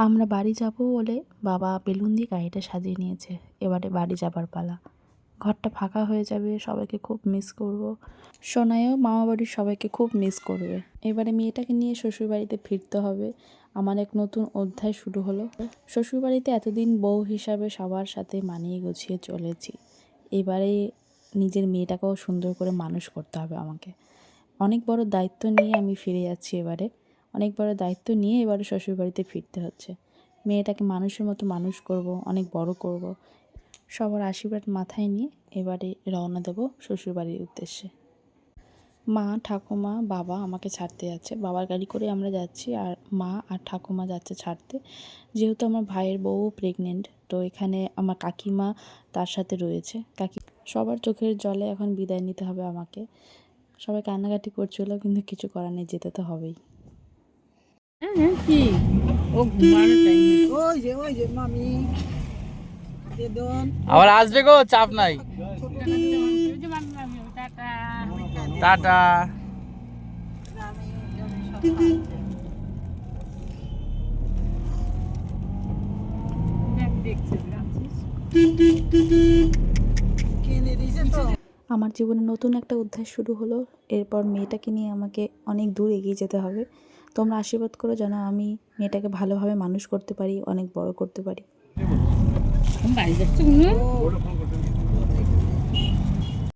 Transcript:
আমরা বাড়ি যাব বলে বাবা বেলুন দিয়ে গাড়িটা সাজিয়ে নিয়েছে। এবারে বাড়ি যাবার পালা। ঘরটা ফাঁকা হয়ে যাবে, সবাইকে খুব মিস করব। সোনাইও মামাবাড়ির সবাইকে খুব মিস করবে। এবারে মেয়েটাকে নিয়ে শ্বশুরবাড়িতে ফিরতে হবে। আমার এক নতুন অধ্যায় শুরু হলো। শ্বশুরবাড়িতে এতদিন বউ হিসাবে সবার সাথে মানিয়ে গুছিয়ে চলেছি। এবারে নিজের মেয়েটাকেও সুন্দর করে মানুষ করতে হবে আমাকে। অনেক বড় দায়িত্ব নিয়ে আমি ফিরে যাচ্ছি এবারে। অনেক বড় দায়িত্ব নিয়ে এবারে শ্বশুরবাড়িতে ফিরতে হচ্ছে। মেয়েটাকে মানুষের মতো মানুষ করব, অনেক বড় করব। সবার আশীর্বাদ মাথায় নিয়ে এবারে রওনা দেব শ্বশুরবাড়ির উদ্দেশ্যে। মা, ঠাকুমা, বাবা আমাকে ছাড়তে যাচ্ছে। বাবার গাড়ি করে আমরা যাচ্ছি, আর মা আর ঠাকুমা যাচ্ছে ছাড়তে। যেহেতু আমার ভাইয়ের বউও প্রেগনেন্ট, তো এখানে আমার কাকিমা তার সাথে রয়েছে। সবার চোখের জলে এখন বিদায় নিতে হবে আমাকে। সবাই কান্নাকাটি করছিল, কিন্তু কিছু করার নেই, যেতে তো হবেই। কি ও ঘুমানোর টাইম, ওই যে মামি আবার আসবে গো, চাপ নাই। টাটা। আমার জীবনে নতুন একটা অধ্যায় শুরু হলো। এরপর মেয়েটাকে নিয়ে আমাকে অনেক দূর এগিয়ে যেতে হবে। তোমরা আশীর্বাদ করো যেন আমি মেয়েটাকে ভালোভাবে মানুষ করতে পারি, অনেক বড় করতে পারি। বাড়ি যাচ্ছে